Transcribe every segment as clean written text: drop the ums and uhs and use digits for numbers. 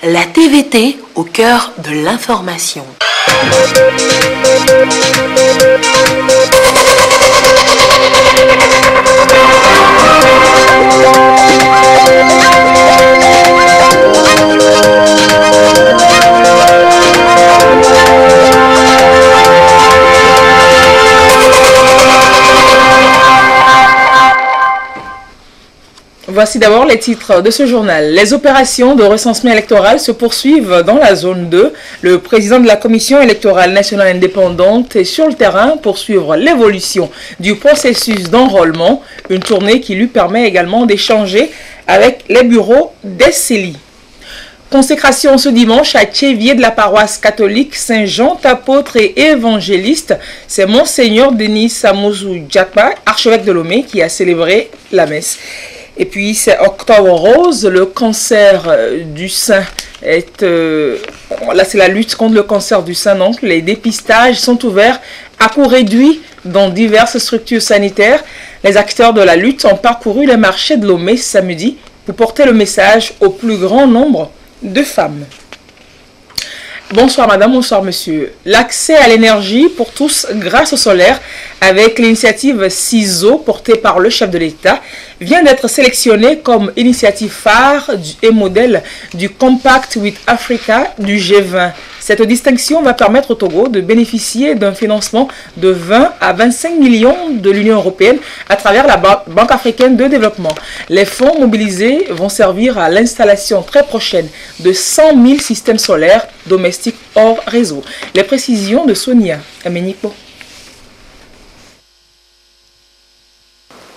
La TVT au cœur de l'information. Voici d'abord les titres de ce journal. Les opérations de recensement électoral se poursuivent dans la zone 2. Le président de la Commission électorale nationale indépendante est sur le terrain pour suivre l'évolution du processus d'enrôlement. Une tournée qui lui permet également d'échanger avec les bureaux des CELI. Consécration ce dimanche à Tchévier de la paroisse catholique Saint-Jean, apôtre et évangéliste. C'est Monseigneur Denis Samozou Djakba, archevêque de Lomé, qui a célébré la messe. Et puis c'est Octobre Rose, le cancer du sein est... là c'est la lutte contre le cancer du sein, donc les dépistages sont ouverts à coût réduit dans diverses structures sanitaires. Les acteurs de la lutte ont parcouru les marchés de Lomé samedi pour porter le message au plus grand nombre de femmes. Bonsoir madame, bonsoir monsieur. L'accès à l'énergie pour tous grâce au solaire avec l'initiative CISO portée par le chef de l'État vient d'être sélectionnée comme initiative phare et modèle du Compact with Africa du G20. Cette distinction va permettre au Togo de bénéficier d'un financement de 20 à 25 millions de l'Union européenne à travers la Banque africaine de développement. Les fonds mobilisés vont servir à l'installation très prochaine de 100 000 systèmes solaires domestiques hors réseau. Les précisions de Sonia Ameniko.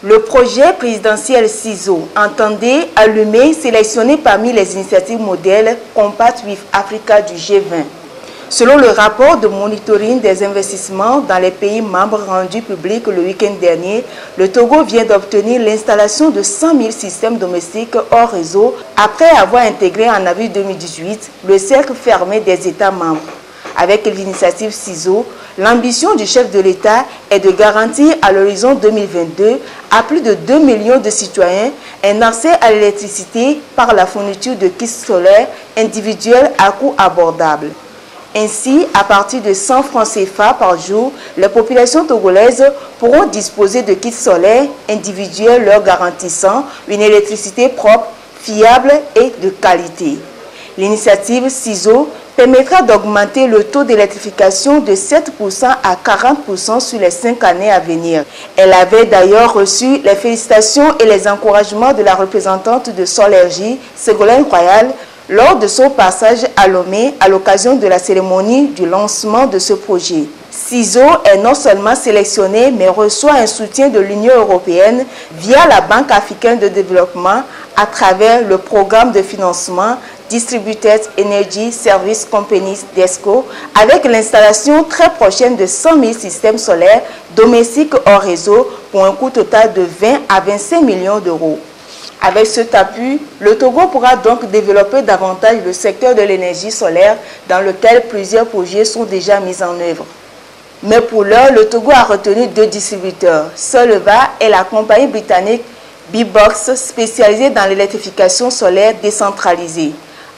Le projet présidentiel CISO entendait allumer, sélectionner parmi les initiatives modèles Compact with Africa du G20. Selon le rapport de monitoring des investissements dans les pays membres rendu public le week-end dernier, le Togo vient d'obtenir l'installation de 100 000 systèmes domestiques hors réseau après avoir intégré en avril 2018 le cercle fermé des États membres. Avec l'initiative CISO, l'ambition du chef de l'État est de garantir à l'horizon 2022 à plus de 2 millions de citoyens un accès à l'électricité par la fourniture de kits solaires individuels à coût abordable. Ainsi, à partir de 100 francs CFA par jour, les populations togolaises pourront disposer de kits solaires individuels leur garantissant une électricité propre, fiable et de qualité. L'initiative CISO permettra d'augmenter le taux d'électrification de 7% à 40% sur les 5 années à venir. Elle avait d'ailleurs reçu les félicitations et les encouragements de la représentante de Solergie, Ségolène Royal, lors de son passage à Lomé à l'occasion de la cérémonie du lancement de ce projet. CISO est non seulement sélectionné, mais reçoit un soutien de l'Union européenne via la Banque africaine de développement à travers le programme de financement Distributed Energy Service Companies DESCO, avec l'installation très prochaine de 100 000 systèmes solaires domestiques hors réseau pour un coût total de 20 à 25 millions d'euros. Avec cet appui, le Togo pourra donc développer davantage le secteur de l'énergie solaire dans lequel plusieurs projets sont déjà mis en œuvre. Mais pour l'heure, le Togo a retenu 2 distributeurs, Soleva et la compagnie britannique B-Box spécialisée dans l'électrification solaire décentralisée.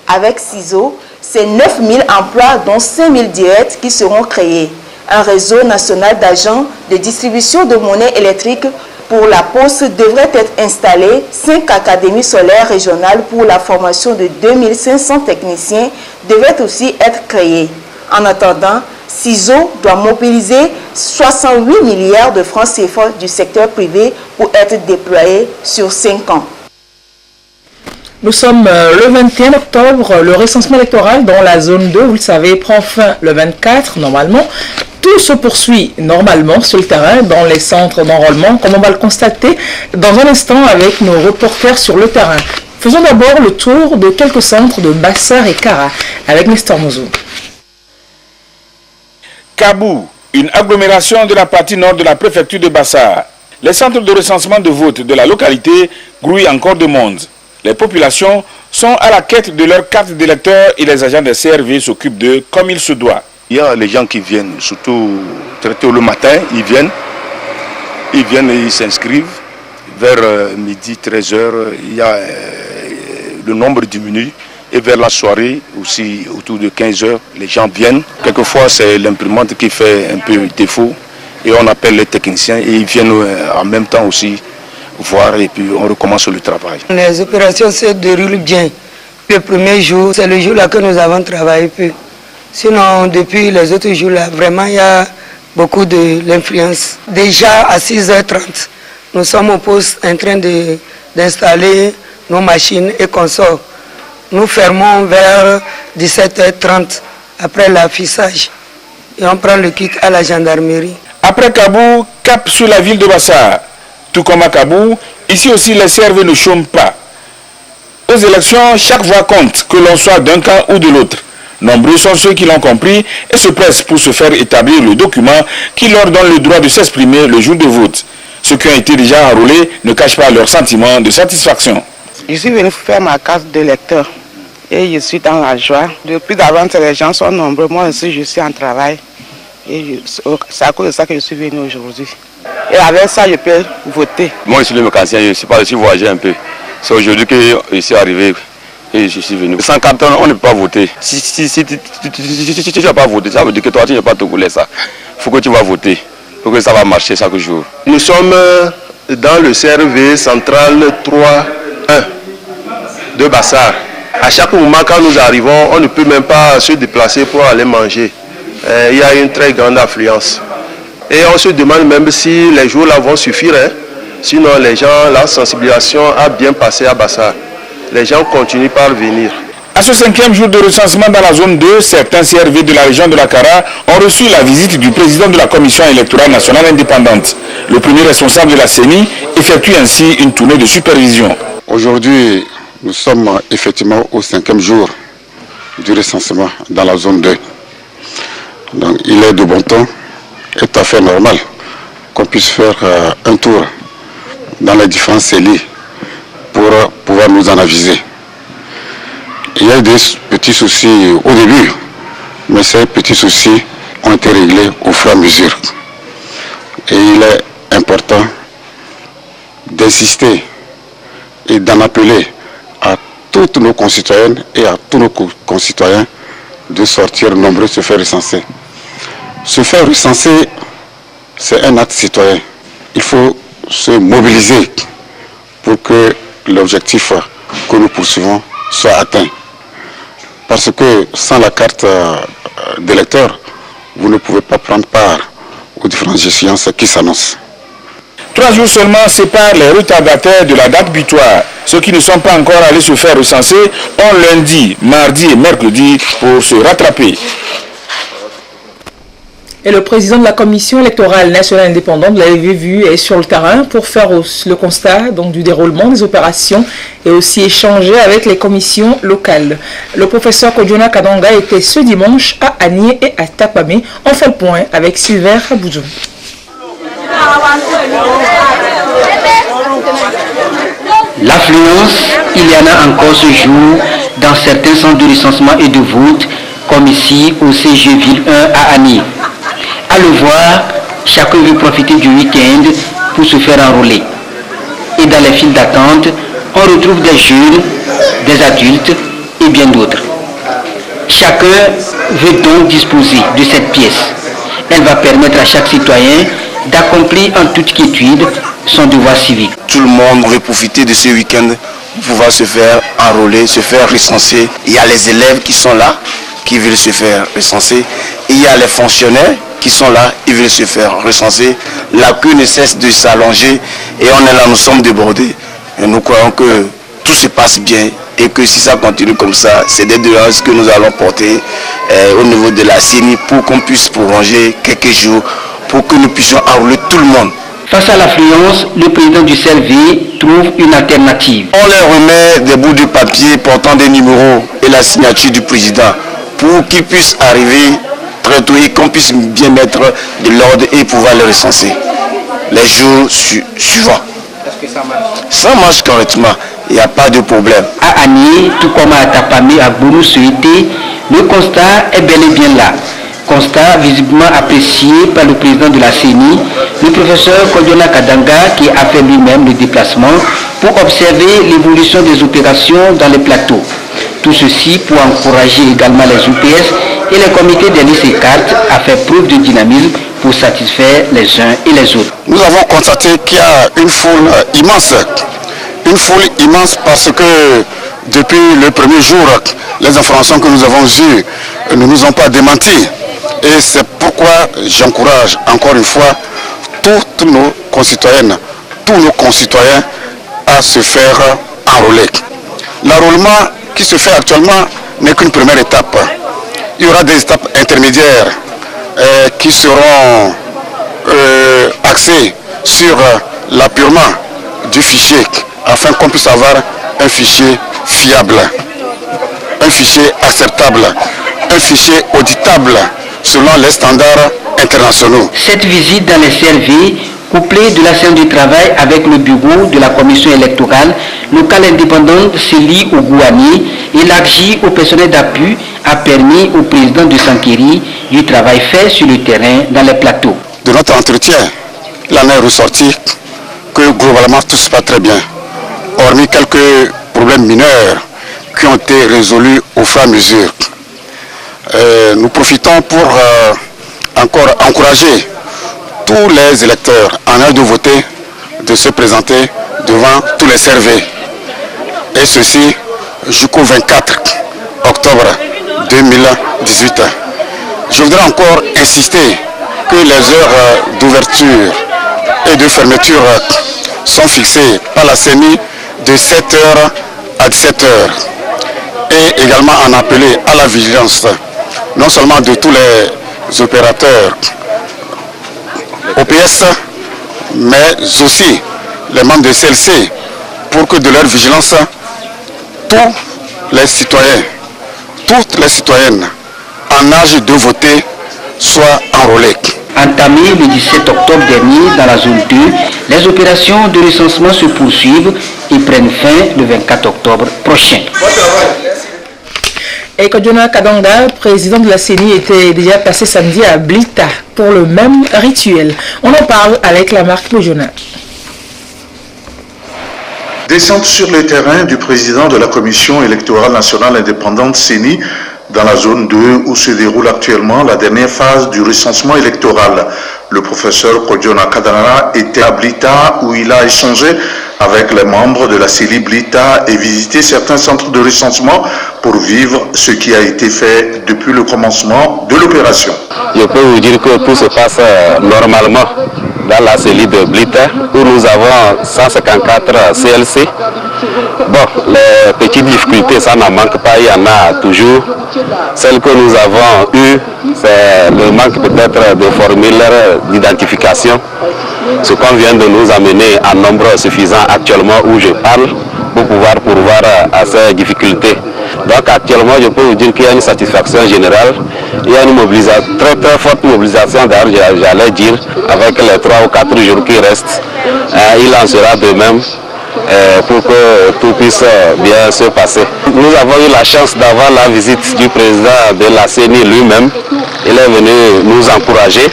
Avec CISO, c'est 9 000 emplois dont 5 000 directs qui seront créés. Un réseau national d'agents de distribution de monnaie électrique pour la Poste devrait être installé. 5 académies solaires régionales pour la formation de 2500 techniciens devraient aussi être créées. En attendant, CISO doit mobiliser 68 milliards de francs CFA du secteur privé pour être déployé sur 5 ans. Nous sommes le 21 octobre, le recensement électoral dans la zone 2, vous le savez, prend fin le 24 normalement. Tout se poursuit normalement sur le terrain dans les centres d'enrôlement, comme on va le constater dans un instant avec nos reporters sur le terrain. Faisons d'abord le tour de quelques centres de Bassar et Kara avec Nestor Mouzou. Kabou, une agglomération de la partie nord de la préfecture de Bassar. Les centres de recensement de vote de la localité grouillent encore de monde. Les populations sont à la quête de leur carte d'électeur et les agents des CRV s'occupent d'eux comme il se doit. Il y a les gens qui viennent, surtout très tôt le matin, ils viennent et ils s'inscrivent. Vers midi, 13h, il y a le nombre diminue. Et vers la soirée, aussi autour de 15 h, les gens viennent. Quelquefois, c'est l'imprimante qui fait un peu défaut. Et on appelle les techniciens et ils viennent en même temps aussi voir et puis on recommence le travail. Les opérations se déroulent bien. Le premier jour, c'est le jour-là que nous avons travaillé peu. Sinon, depuis les autres jours-là, vraiment, il y a beaucoup de l'influence. Déjà à 6 h 30, nous sommes au poste en train d'installer nos machines et consorts. Nous fermons vers 17 h 30 après l'affichage et on prend le kit à la gendarmerie. Après Kabou, cap sur la ville de Bassar. Tout comme à Kabou, ici aussi les CRV ne chôment pas. Aux élections, chaque voix compte, que l'on soit d'un camp ou de l'autre. Nombreux sont ceux qui l'ont compris et se pressent pour se faire établir le document qui leur donne le droit de s'exprimer le jour de vote. Ceux qui ont été déjà enrôlés ne cachent pas leur sentiment de satisfaction. Je suis venu faire ma carte d'électeur et je suis dans la joie. Depuis d'avant, les gens sont nombreux. Moi aussi, je suis en travail. Et c'est à cause de ça que je suis venu aujourd'hui. Et avec ça, je peux voter. Moi, je suis le mécanicien, je suis voyagé un peu. C'est aujourd'hui que je suis arrivé et je suis venu. Sans carte, on ne peut pas voter. Si tu n'as pas voté, ça veut dire que toi, tu n'as pas te rouler ça. Il faut que tu vas voter. Il faut que ça va marcher chaque jour. Nous sommes dans le CRV central 3-1 de Bassar. À chaque moment, quand nous arrivons, on ne peut même pas se déplacer pour aller manger. Il y a une très grande affluence. Et on se demande même si les jours là vont suffire. Sinon, les gens, la sensibilisation a bien passé à Bassar. Les gens continuent par venir. À ce 5e jour de recensement dans la zone 2, certains CRV de la région de la Kara ont reçu la visite du président de la Commission électorale nationale indépendante. Le premier responsable de la CENI effectue ainsi une tournée de supervision. Aujourd'hui, nous sommes effectivement au 5e jour du recensement dans la zone 2. Donc il est de bon temps et tout à fait normal qu'on puisse faire un tour dans les différents CELI pour pouvoir nous en aviser. Il y a des petits soucis au début, mais ces petits soucis ont été réglés au fur et à mesure. Et il est important d'insister et d'en appeler à toutes nos concitoyennes et à tous nos concitoyens de sortir nombreux, se faire recenser. Se faire recenser, c'est un acte citoyen. Il faut se mobiliser pour que l'objectif que nous poursuivons soit atteint. Parce que sans la carte d'électeur, vous ne pouvez pas prendre part aux différentes échéances qui s'annoncent. 3 jours seulement séparent les retardataires de la date butoir. Ceux qui ne sont pas encore allés se faire recenser ont lundi, mardi et mercredi pour se rattraper. Et le président de la Commission électorale nationale indépendante, vous l'avez vu, est sur le terrain pour faire le constat donc, du déroulement des opérations et aussi échanger avec les commissions locales. Le professeur Kodjona Kadanga était ce dimanche à Agné et à Tapamé. On fait le point avec Sylvain Aboudjou. L'affluence, il y en a encore ce jour dans certains centres de recensement et de vote, comme ici au CG Ville 1 à Agné. À le voir, chacun veut profiter du week-end pour se faire enrôler. Et dans les files d'attente, on retrouve des jeunes, des adultes et bien d'autres. Chacun veut donc disposer de cette pièce. Elle va permettre à chaque citoyen d'accomplir en toute quiétude son devoir civique. Tout le monde veut profiter de ce week-end pour pouvoir se faire enrôler, se faire recenser. Il y a les élèves qui sont là, qui veulent se faire recenser. Et il y a les fonctionnaires qui sont là, ils veulent se faire recenser. La queue ne cesse de s'allonger et on est là, nous sommes débordés. Et nous croyons que tout se passe bien et que si ça continue comme ça, c'est des doléances que nous allons porter au niveau de la CENI pour qu'on puisse prolonger quelques jours, pour que nous puissions enrôler tout le monde. Face à l'affluence, le président du CLV trouve une alternative. On leur remet des bouts de papier portant des numéros et la signature du président pour qu'ils puissent arriver très tôt et qu'on puisse bien mettre de l'ordre et pouvoir les recenser les jours suivants. Est-ce que ça marche? Ça marche correctement, il n'y a pas de problème. À Agné, tout comme à Tapamé, à Bourou-Souité, le constat est bel et bien là. Constat visiblement apprécié par le président de la CENI, le professeur Kodjona Kadanga, qui a fait lui-même le déplacement pour observer l'évolution des opérations dans les plateaux. Tout ceci pour encourager également les UPS et les comités des listes et cartes à faire preuve de dynamisme pour satisfaire les uns et les autres. Nous avons constaté qu'il y a une foule immense parce que depuis le premier jour, les informations que nous avons eues ne nous ont pas démenti. Et c'est pourquoi j'encourage encore une fois toutes nos concitoyennes, tous nos concitoyens à se faire enrôler. L'enrôlement qui se fait actuellement n'est qu'une première étape. Il y aura des étapes intermédiaires qui seront axées sur l'appurement du fichier afin qu'on puisse avoir un fichier fiable, un fichier acceptable, un fichier auditable selon les standards internationaux. Cette visite dans les CRV, couplée de la séance de travail avec le bureau de la commission électorale locale indépendante Célie Ogouani, élargie au personnel d'appui, a permis au président de Sankeri du travail fait sur le terrain dans les plateaux. De notre entretien, il en est ressorti que globalement tout se passe très bien, hormis quelques problèmes mineurs qui ont été résolus au fur et à mesure. Nous profitons pour encore encourager tous les électeurs en âge de voter de se présenter devant tous les CRV. Et ceci jusqu'au 24 octobre 2018. Je voudrais encore insister que les heures d'ouverture et de fermeture sont fixées par la CENI de 7h à 17h. Et également en appeler à la vigilance, non seulement de tous les opérateurs OPS, mais aussi les membres de CLC, pour que de leur vigilance, tous les citoyens, toutes les citoyennes en âge de voter soient enrôlés. Entamé le 17 octobre dernier dans la zone 2, les opérations de recensement se poursuivent et prennent fin le 24 octobre prochain. Et Kodjona Kadanga, président de la CENI, était déjà passé samedi à Blita pour le même rituel. On en parle avec la marque Kodjona. Descente sur le terrain du président de la Commission électorale nationale indépendante CENI dans la zone 2 où se déroule actuellement la dernière phase du recensement électoral. Le professeur Kodjona Kadanga était à Blita où il a échangé avec les membres de la CENI Blita et visité certains centres de recensement pour vivre ce qui a été fait depuis le commencement de l'opération. Je peux vous dire que tout se passe normalement dans la CENI de Blita où nous avons 154 CLC. Bon, les petites difficultés, ça n'en manque pas, il y en a toujours. Celle que nous avons eue, c'est le manque peut-être de formulaire d'identification. Ce qu'on vient de nous amener en nombre suffisant actuellement où je parle pour pouvoir pourvoir à ces difficultés. Donc actuellement, je peux vous dire qu'il y a une satisfaction générale. Il y a une mobilisation, très forte mobilisation, d'ailleurs j'allais dire, avec les 3 ou 4 jours qui restent. Il en sera de même pour que tout puisse bien se passer. Nous avons eu la chance d'avoir la visite du président de la CENI lui-même. Il est venu nous encourager,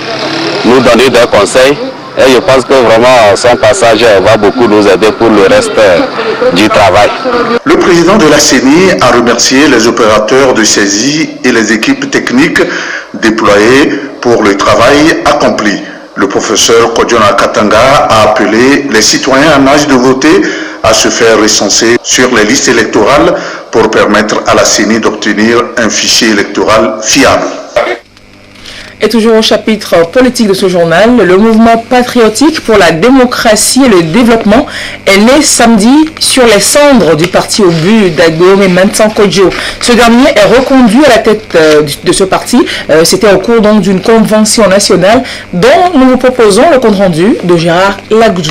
nous donner des conseils. Et je pense que vraiment son passage va beaucoup nous aider pour le reste du travail. Le président de la CENI a remercié les opérateurs de saisie et les équipes techniques déployées pour le travail accompli. Le professeur Kodjona Kadanga a appelé les citoyens en âge de voter à se faire recenser sur les listes électorales pour permettre à la CENI d'obtenir un fichier électoral fiable. Et toujours au chapitre politique de ce journal, le mouvement patriotique pour la démocratie et le développement est né samedi sur les cendres du parti au but d'Agbeome Mensah Kodjo. Ce dernier est reconduit à la tête de ce parti. C'était au cours donc d'une convention nationale dont nous vous proposons le compte-rendu de Gérard Lagdou.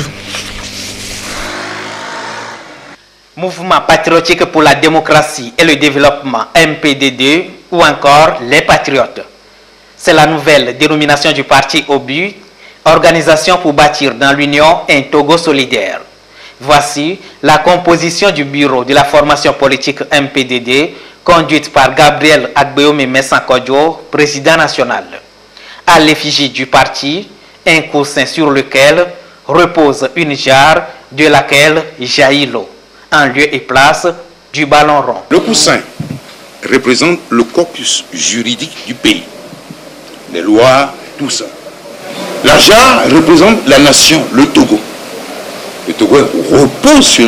Mouvement patriotique pour la démocratie et le développement MPD2 ou encore les Patriotes. C'est la nouvelle dénomination du parti au but, organisation pour bâtir dans l'Union un Togo solidaire. Voici la composition du bureau de la formation politique MPD2, conduite par Gabriel Agbeome Mensah Kodjo, président national. À l'effigie du parti, un coussin sur lequel repose une jarre de laquelle jaillit l'eau, en lieu et place du ballon rond. Le coussin représente le corpus juridique du pays. Les lois, tout ça. La JAR représente la nation, le Togo. Le Togo repose sur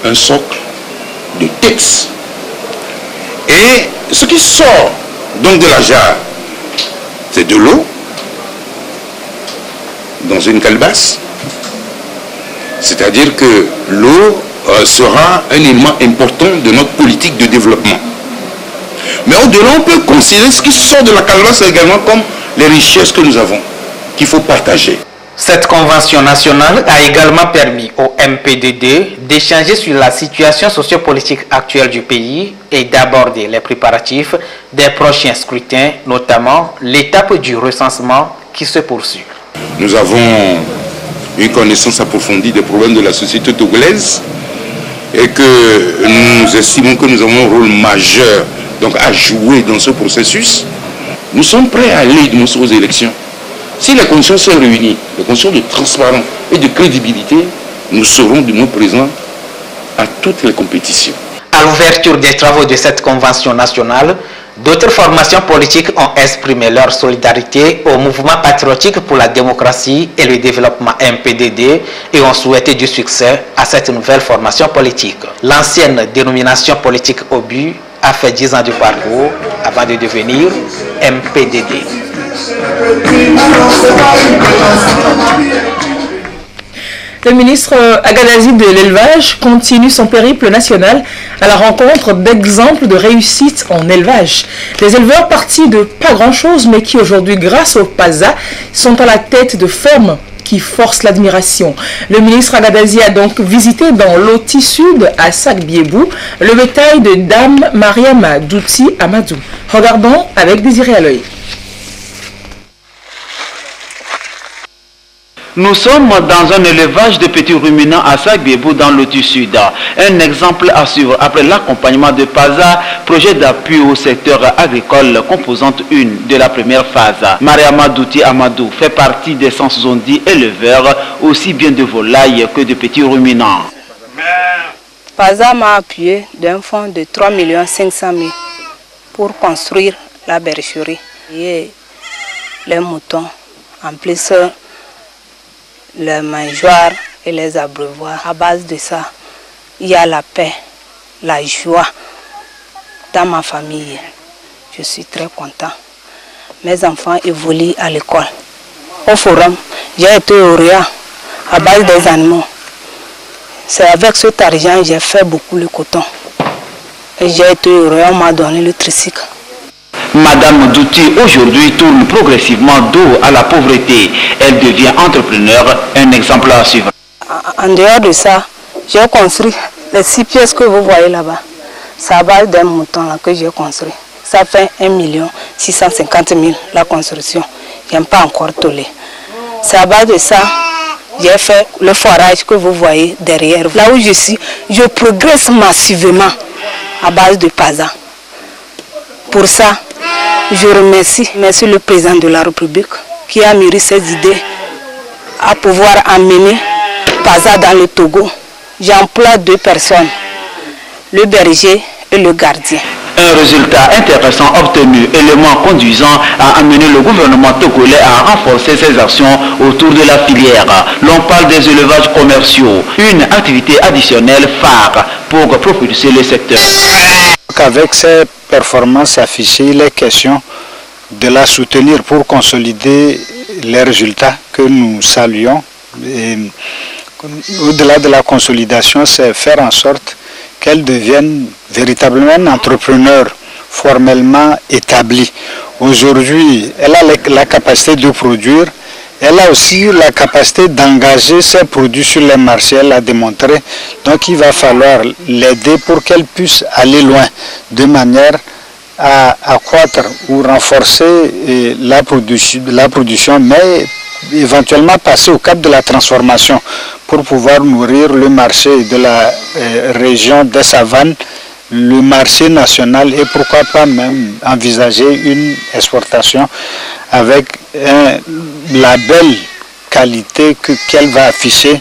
un socle de textes. Et ce qui sort donc de la JAR, c'est de l'eau dans une calebasse. C'est-à-dire que l'eau sera un élément important de notre politique de développement. Mais au-delà, on peut considérer ce qui sort de la calebasse également comme les richesses que nous avons, qu'il faut partager. Cette convention nationale a également permis au MPDD d'échanger sur la situation sociopolitique actuelle du pays et d'aborder les préparatifs des prochains scrutins, notamment l'étape du recensement qui se poursuit. Nous avons une connaissance approfondie des problèmes de la société togolaise et que nous estimons que nous avons un rôle majeur donc, à jouer dans ce processus. Nous sommes prêts à aller aux élections. Si les conditions sont réunies, les conditions de transparence et de crédibilité, nous serons de nos présents à toutes les compétitions. À l'ouverture des travaux de cette convention nationale, d'autres formations politiques ont exprimé leur solidarité au mouvement patriotique pour la démocratie et le développement MPDD et ont souhaité du succès à cette nouvelle formation politique. L'ancienne dénomination politique OBU a fait 10 ans de parcours avant de devenir MPDD. Le ministre Agadazi de l'élevage continue son périple national à la rencontre d'exemples de réussite en élevage. Des éleveurs partis de pas grand-chose mais qui aujourd'hui, grâce au PASA, sont à la tête de fermes qui forcent l'admiration. Le ministre Agadazi a donc visité dans l'Oti Sud à Sac-Biébou le bétail de Dame Mariama Douti Amadou. Regardons avec Désiré Aloy. Nous sommes dans un élevage de petits ruminants à Sac-Biébou dans l'Oti Sud. Un exemple à suivre après l'accompagnement de PASA, projet d'appui au secteur agricole, composante 1 de la première phase. Mariama Douti Amadou fait partie des 170 éleveurs, aussi bien de volailles que de petits ruminants. PASA m'a appuyé d'un fonds de 3 500 000 pour construire la bergerie et les moutons. En plus, les mangeoires et les abreuvoirs. À base de ça, il y a la paix, la joie dans ma famille. Je suis très content. Mes enfants évoluent à l'école. Au forum, j'ai été au RIA à base des animaux. C'est avec cet argent que j'ai fait beaucoup le coton. Et j'ai été au RIA, on m'a donné le tricycle. Madame Douti aujourd'hui tourne progressivement dos à la pauvreté. Elle devient entrepreneur, un exemple à suivre. En dehors de ça, j'ai construit les 6 pièces que vous voyez là-bas. C'est à base d'un mouton là que j'ai construit. Ça fait 1 650 000 la construction. Je n'ai pas encore tollé. C'est à base de ça, j'ai fait le forage que vous voyez derrière. Là où je suis, je progresse massivement à base de PASA. Pour ça, je remercie le président de la République qui a mûri ces idées à pouvoir amener PASA dans le Togo. J'emploie 2 personnes, le berger et le gardien. Un résultat intéressant obtenu, élément conduisant à amener le gouvernement togolais à renforcer ses actions autour de la filière. L'on parle des élevages commerciaux, une activité additionnelle phare pour propulser le secteur. Avec ces performances affichées, il est question de la soutenir pour consolider les résultats que nous saluons. Au-delà de la consolidation, c'est faire en sorte qu'elle devienne véritablement un entrepreneur formellement établi. Aujourd'hui, elle a la capacité de produire, elle a aussi la capacité d'engager ses produits sur les marchés, elle l'a démontré. Donc il va falloir l'aider pour qu'elle puisse aller loin, de manière à accroître ou renforcer la production, mais éventuellement passer au cap de la transformation pour pouvoir nourrir le marché de la région des savanes, le marché national et pourquoi pas même envisager une exportation avec la belle qualité qu'elle va afficher.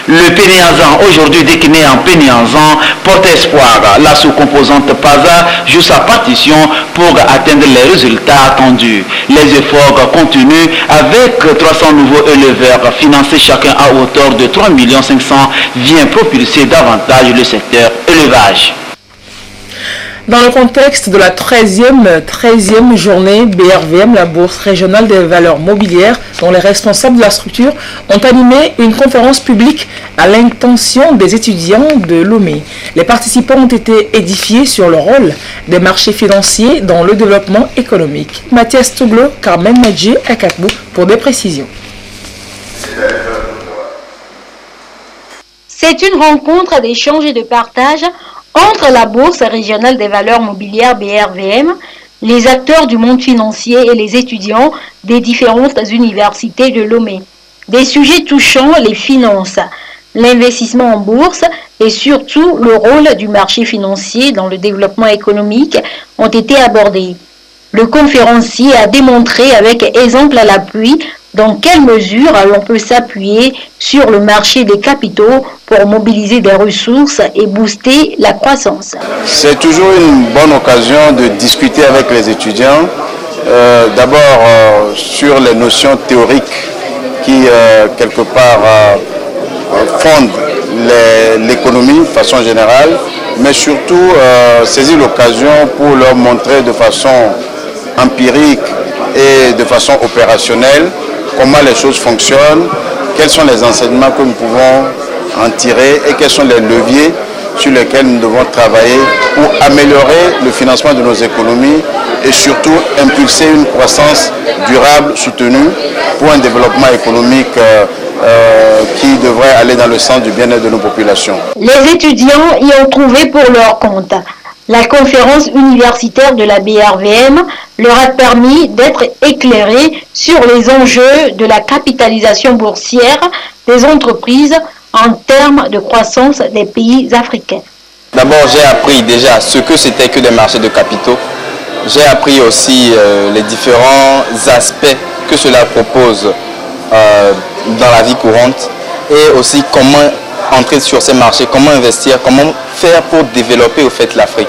Le Péniazan, aujourd'hui décliné en Péniazan, porte espoir. La sous-composante PASA joue sa partition pour atteindre les résultats attendus. Les efforts continuent avec 300 nouveaux éleveurs financés chacun à hauteur de 3 500 000 vient propulser davantage le secteur élevage. Dans le contexte de la 13e journée BRVM, la Bourse régionale des valeurs mobilières, dont les responsables de la structure ont animé une conférence publique à l'intention des étudiants de Lomé. Les participants ont été édifiés sur le rôle des marchés financiers dans le développement économique. Mathias Touglo, Carmen Medjé à Kakbou pour des précisions. C'est une rencontre d'échange et de partage entre la Bourse régionale des valeurs mobilières BRVM, les acteurs du monde financier et les étudiants des différentes universités de Lomé. Des sujets touchant les finances, l'investissement en bourse et surtout le rôle du marché financier dans le développement économique ont été abordés. Le conférencier a démontré avec exemple à l'appui dans quelle mesure l'on peut s'appuyer sur le marché des capitaux pour mobiliser des ressources et booster la croissance. C'est toujours une bonne occasion de discuter avec les étudiants, d'abord sur les notions théoriques qui, quelque part, fondent l'économie de façon générale, mais surtout saisir l'occasion pour leur montrer de façon empirique et de façon opérationnelle comment les choses fonctionnent, quels sont les enseignements que nous pouvons en tirer et quels sont les leviers sur lesquels nous devons travailler pour améliorer le financement de nos économies et surtout impulser une croissance durable, soutenue pour un développement économique qui devrait aller dans le sens du bien-être de nos populations. Les étudiants y ont trouvé pour leur compte. La conférence universitaire de la BRVM leur a permis d'être éclairés sur les enjeux de la capitalisation boursière des entreprises en termes de croissance des pays africains. D'abord, j'ai appris déjà ce que c'était que des marchés de capitaux. J'ai appris aussi les différents aspects que cela propose dans la vie courante et aussi comment entrer sur ces marchés, comment investir, comment faire pour développer au fait l'Afrique.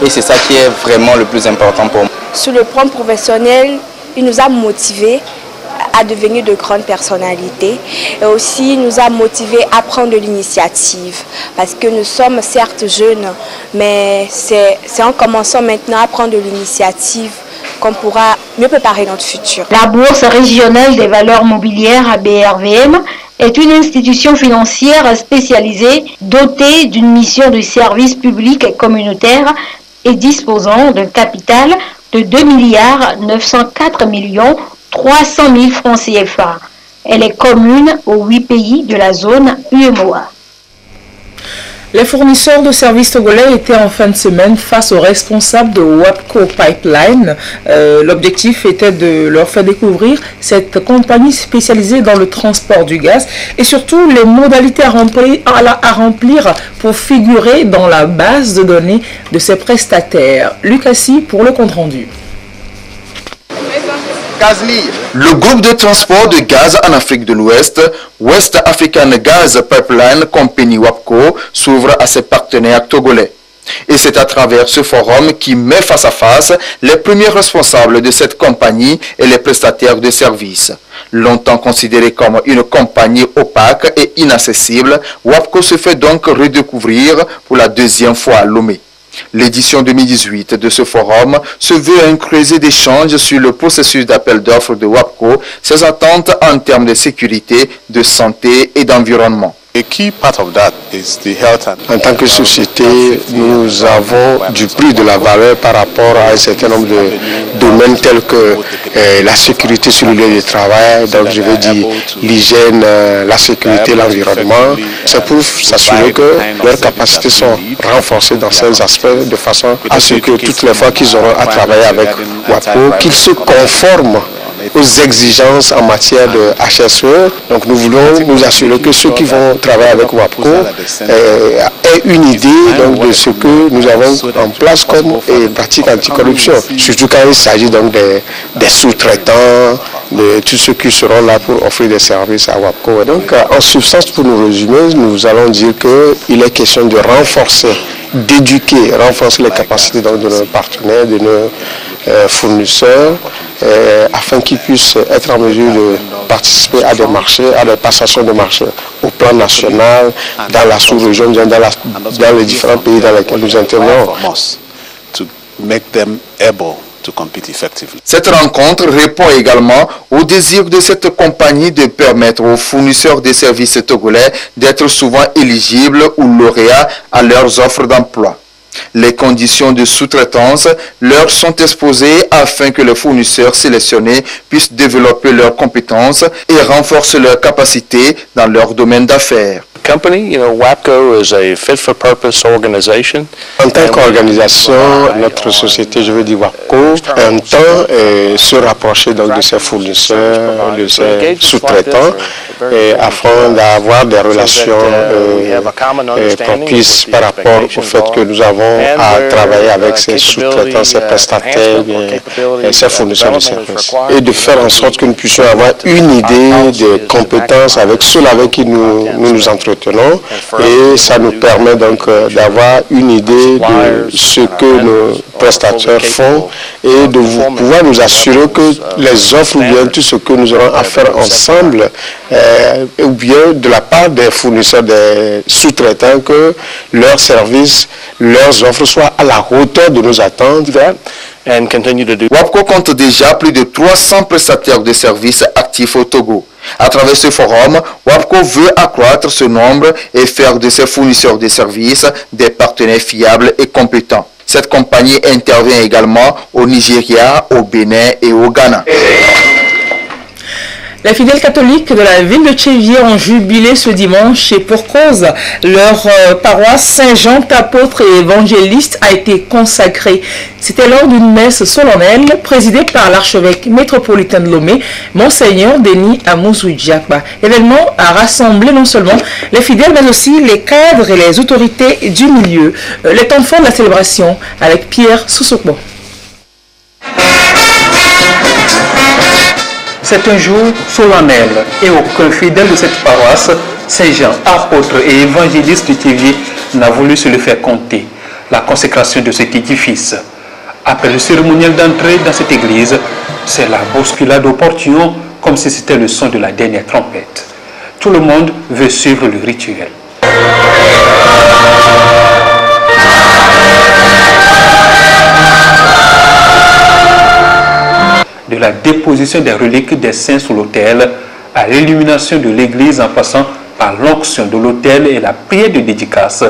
Et c'est ça qui est vraiment le plus important pour moi. Sur le plan professionnel, il nous a motivés à devenir de grandes personnalités et aussi il nous a motivés à prendre de l'initiative parce que nous sommes certes jeunes, mais c'est en commençant maintenant à prendre de l'initiative qu'on pourra mieux préparer notre futur. La Bourse régionale des valeurs mobilières à BRVM est une institution financière spécialisée dotée d'une mission de service public et communautaire et disposant d'un capital de 2 904 300 000 francs CFA. Elle est commune aux 8 pays de la zone UEMOA. Les fournisseurs de services togolais étaient en fin de semaine face aux responsables de WAPCO Pipeline. L'objectif était de leur faire découvrir cette compagnie spécialisée dans le transport du gaz et surtout les modalités à remplir pour figurer dans la base de données de ces prestataires. Lucassi pour le compte-rendu. Le groupe de transport de gaz en Afrique de l'Ouest, West African Gas Pipeline Company WAPCO, s'ouvre à ses partenaires togolais. Et c'est à travers ce forum qui met face à face les premiers responsables de cette compagnie et les prestataires de services. Longtemps considéré comme une compagnie opaque et inaccessible, WAPCO se fait donc redécouvrir pour la deuxième fois à Lomé. L'édition 2018 de ce forum se veut un creuset d'échanges sur le processus d'appel d'offres de WAPCO, ses attentes en termes de sécurité, de santé et d'environnement. En tant que société, nous avons du prix de la valeur par rapport à un certain nombre de domaines tels que la sécurité sur le lieu de travail, donc je veux dire l'hygiène, la sécurité, l'environnement. C'est pour s'assurer que leurs capacités sont renforcées dans ces aspects de façon à ce que toutes les fois qu'ils auront à travailler avec WAPCO, qu'ils se conforment aux exigences en matière de HSE. Donc nous voulons nous assurer que ceux qui vont travailler avec WAPCO aient une idée donc, de ce que nous avons en place comme pratique anticorruption. Surtout quand il s'agit donc des sous-traitants de tous ceux qui seront là pour offrir des services à WAPCO. Donc, en substance, pour nous résumer, nous allons dire qu'il est question de renforcer, d'éduquer, renforcer les capacités donc, de nos partenaires, de nos fournisseurs, afin qu'ils puissent être en mesure de participer à des marchés, à des passations de marchés au plan national, dans la sous-région, dans les différents pays dans lesquels nous intervenons. Cette rencontre répond également au désir de cette compagnie de permettre aux fournisseurs des services togolais d'être souvent éligibles ou lauréats à leurs offres d'emploi. Les conditions de sous-traitance leur sont exposées afin que les fournisseurs sélectionnés puissent développer leurs compétences et renforcer leurs capacités dans leur domaine d'affaires. WAPCO is a fit-for-purpose organization. En tant qu'organisation, notre société, je veux dire WAPCO, entend se rapprocher donc de ses fournisseurs, de ses sous-traitants, afin d'avoir des relations propices par rapport au fait que nous avons à travailler avec ces sous-traitants, ces prestataires, ces fournisseurs de services, et de faire en sorte que nous puissions avoir une idée de compétences avec ceux avec qui nous entretenons. Et ça nous permet donc d'avoir une idée de ce que nos prestataires font et de pouvoir nous assurer que les offres ou bien tout ce que nous aurons à faire ensemble ou bien de la part des fournisseurs, des sous-traitants, que leurs services, leurs offres soient à la hauteur de nos attentes. WAPCO compte déjà plus de 300 prestataires de services actifs au Togo. À travers ce forum, WAPCO veut accroître ce nombre et faire de ses fournisseurs de services des partenaires fiables et compétents. Cette compagnie intervient également au Nigeria, au Bénin et au Ghana. Les fidèles catholiques de la ville de Tchéviers ont jubilé ce dimanche et pour cause, leur paroisse Saint-Jean, apôtre et évangéliste a été consacrée. C'était lors d'une messe solennelle présidée par l'archevêque métropolitain de Lomé, Monseigneur Denis Amouzou Diakba. L'événement a rassemblé non seulement les fidèles mais aussi les cadres et les autorités du milieu. Les temps forts de la célébration avec Pierre Sousoukbo. C'est un jour solennel et aucun fidèle de cette paroisse, Saint-Jean, apôtre et évangéliste de Tchéviers, n'a voulu se le faire compter. La consécration de cet édifice. Après le cérémonial d'entrée dans cette église, c'est la bousculade au portillon comme si c'était le son de la dernière trompette. Tout le monde veut suivre le rituel. De la déposition des reliques des saints sous l'autel à l'illumination de l'église en passant par l'onction de l'autel et la prière de dédicace,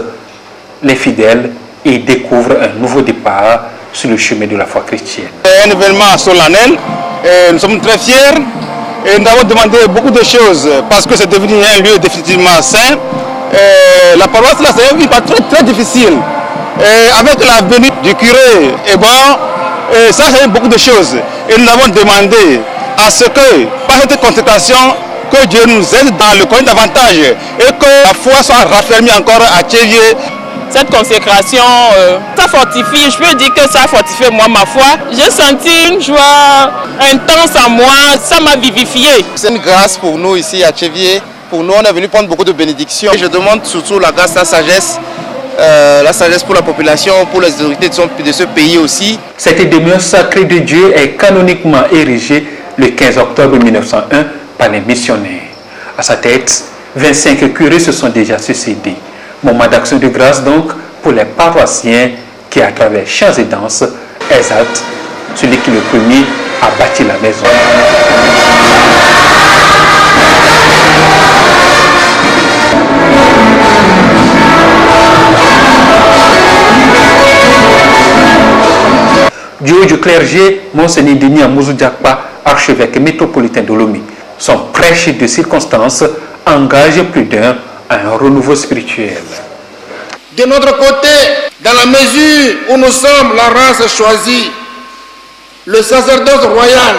les fidèles y découvrent un nouveau départ sur le chemin de la foi chrétienne. C'est un événement solennel, et nous sommes très fiers et nous avons demandé beaucoup de choses parce que c'est devenu un lieu définitivement saint. La paroisse là, c'est une partie très difficile. Et avec la venue du curé, et ça c'est beaucoup de choses. Et nous avons demandé à ce que, par cette consécration, que Dieu nous aide dans le coin davantage et que la foi soit raffermie encore à Tchéviers. Cette consécration, ça fortifie, je peux dire que ça fortifie moi ma foi. J'ai senti une joie intense en moi, ça m'a vivifié. C'est une grâce pour nous ici à Tchéviers. Pour nous, on est venu prendre beaucoup de bénédictions. Et je demande surtout la grâce, la sagesse pour la population, pour les autorités de ce pays aussi. Cette demeure sacrée de Dieu est canoniquement érigée le 15 octobre 1901 par les missionnaires. À sa tête, 25 curés se sont déjà succédés. Moment d'action de grâce donc pour les paroissiens qui, à travers chants et danses, exaltent celui qui le premier a bâti la maison. Du haut du clergé, Monseigneur Denis Amouzou Diakba, archevêque métropolitain de Lomé. Son prêche de circonstance engage plus d'un à un renouveau spirituel. De notre côté, dans la mesure où nous sommes la race choisie, le sacerdoce royal,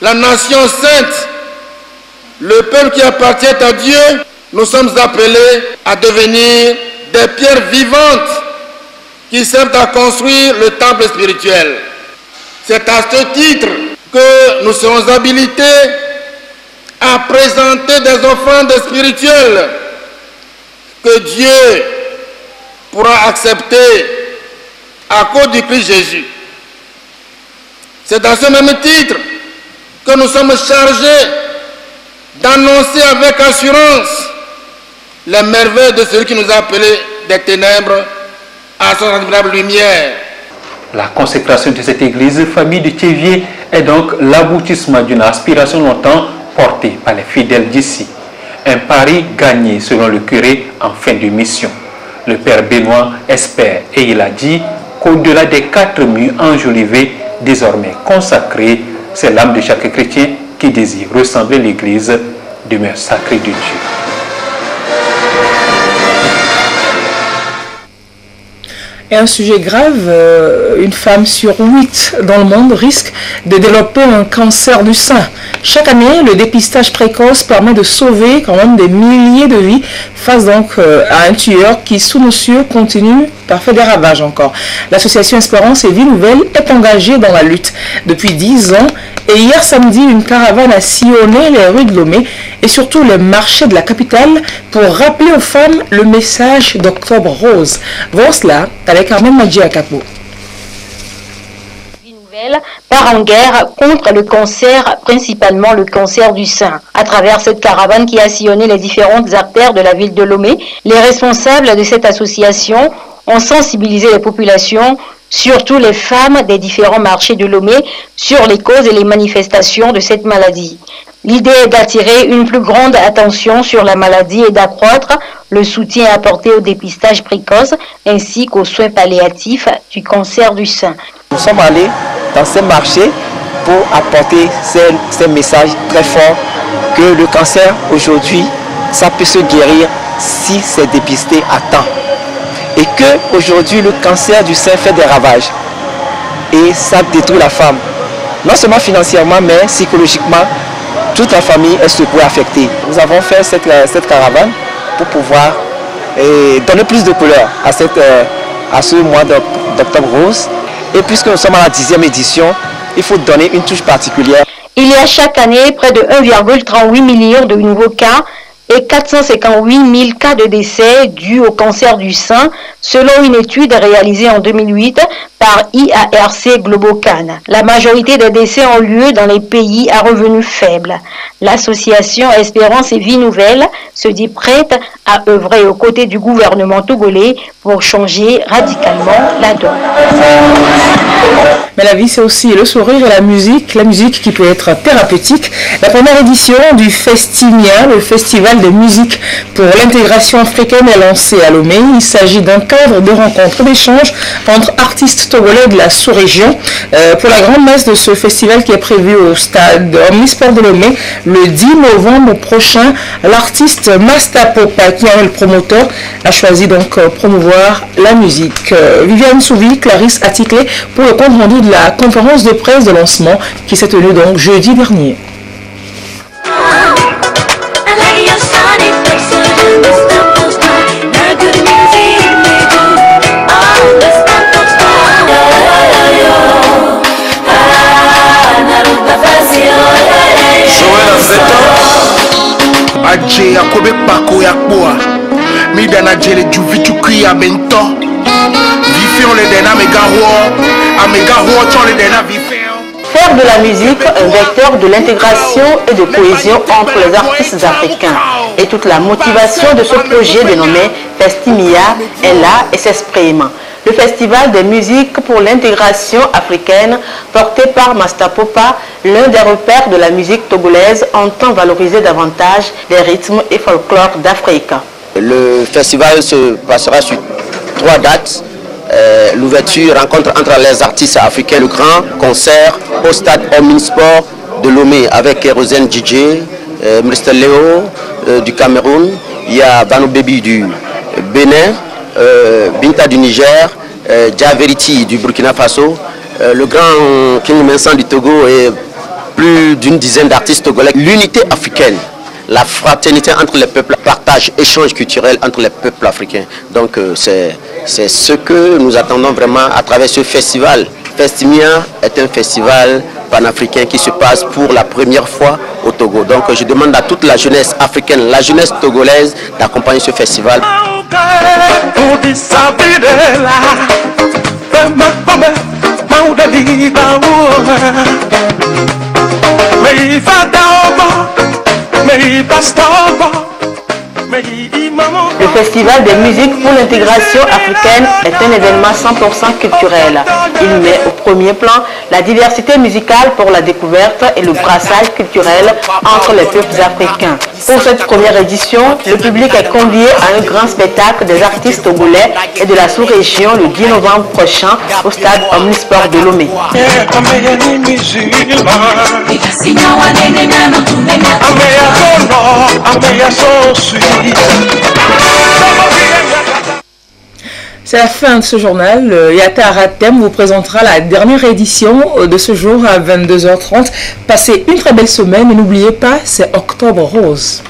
la nation sainte, le peuple qui appartient à Dieu, nous sommes appelés à devenir des pierres vivantes qui servent à construire le temple spirituel. C'est à ce titre que nous serons habilités à présenter des offrandes spirituelles que Dieu pourra accepter à cause du Christ Jésus. C'est à ce même titre que nous sommes chargés d'annoncer avec assurance les merveilles de celui qui nous a appelés des ténèbres à son admirable lumière. La consécration de cette église, famille de Théviers, est donc l'aboutissement d'une aspiration longtemps portée par les fidèles d'ici. Un pari gagné selon le curé en fin de mission. Le père Benoît espère et il a dit qu'au-delà des 4 murs enjolivés, désormais consacrés, c'est l'âme de chaque chrétien qui désire ressembler à l'église, demeure sacrée de Dieu. Et un sujet grave, une femme sur 8 dans le monde risque de développer un cancer du sein. Chaque année, le dépistage précoce permet de sauver quand même des milliers de vies face donc à un tueur qui, sous nos cieux, continue par faire des ravages encore. L'association Espérance et Vie Nouvelle est engagée dans la lutte depuis 10 ans et hier samedi, une caravane a sillonné les rues de Lomé et surtout les marchés de la capitale pour rappeler aux femmes le message d'Octobre Rose. Voir cela avec Carmen Madjiakapo. Part en guerre contre le cancer, principalement le cancer du sein. À travers cette caravane qui a sillonné les différentes artères de la ville de Lomé, les responsables de cette association ont sensibilisé les populations, surtout les femmes des différents marchés de Lomé, sur les causes et les manifestations de cette maladie. L'idée est d'attirer une plus grande attention sur la maladie et d'accroître le soutien apporté au dépistage précoce ainsi qu'aux soins palliatifs du cancer du sein. Nous sommes allés dans ces marchés pour apporter ces messages très forts que le cancer aujourd'hui, ça peut se guérir si c'est dépisté à temps. Et que aujourd'hui le cancer du sein fait des ravages et ça détruit la femme. Non seulement financièrement mais psychologiquement, toute la famille est secouée, affectée. Nous avons fait cette caravane pour pouvoir donner plus de couleur à ce mois d'Octobre Rose. Et puisque nous sommes à la 10e édition, il faut donner une touche particulière. Il y a chaque année près de 1,38 million de nouveaux cas et 458 000 cas de décès dus au cancer du sein, selon une étude réalisée en 2008 par IARC Globocan. La majorité des décès ont lieu dans les pays à revenus faibles. L'association Espérance et Vie Nouvelle se dit prête à œuvrer aux côtés du gouvernement togolais pour changer radicalement la donne. Mais la vie, c'est aussi le sourire et la musique qui peut être thérapeutique. La première édition du Festimia, le festival de musique pour l'intégration africaine, est lancée à Lomé. Il s'agit d'un cadre de rencontre, d'échange entre artistes togolais de la sous-région. Pour la grande messe de ce festival qui est prévu au stade Omnisport de Lomé le 10 novembre prochain, l'artiste Masta Popa, qui est le promoteur, a choisi donc promouvoir la musique. Viviane Souvi, Clarisse Attiklé pour le compte rendu de la conférence de presse de lancement qui s'est tenue donc jeudi dernier. Adje yakobe pako yakboa midana jele juvitu kuya bento vifio le dena megaho chole dena vifio. Faire de la musique un vecteur de l'intégration et de cohésion entre les artistes africains. Et toute la motivation de ce projet dénommé Festimia est là et s'exprime. Le festival des musiques pour l'intégration africaine, porté par Masta Popa, l'un des repères de la musique togolaise, entend valoriser davantage les rythmes et folklore d'Afrique. Le festival se passera sur 3 dates. L'ouverture, rencontre entre les artistes africains, le grand concert au stade Omnisport de Lomé avec Kérosène DJ, Mr. Léo du Cameroun, il y a Bano Baby du Bénin, Binta du Niger, Djaveriti du Burkina Faso, le grand King Vincent du Togo et plus d'une dizaine d'artistes togolais. L'unité africaine, la fraternité entre les peuples, partage, échange culturel entre les peuples africains. Donc c'est ce que nous attendons vraiment à travers ce festival Festimia est un festival panafricain qui se passe pour la première fois au Togo. Donc je demande à toute la jeunesse africaine, la jeunesse togolaise d'accompagner ce festival. Le Festival des musiques pour l'intégration africaine est un événement 100% culturel. Il met au premier plan la diversité musicale pour la découverte et le brassage culturel entre les peuples africains. Pour cette première édition, le public est convié à un grand spectacle des artistes togolais et de la sous-région le 10 novembre prochain au stade Omnisport de Lomé. C'est la fin de ce journal. Yata Aratem vous présentera la dernière édition de ce jour à 22h30. Passez une très belle semaine et n'oubliez pas, c'est Octobre Rose.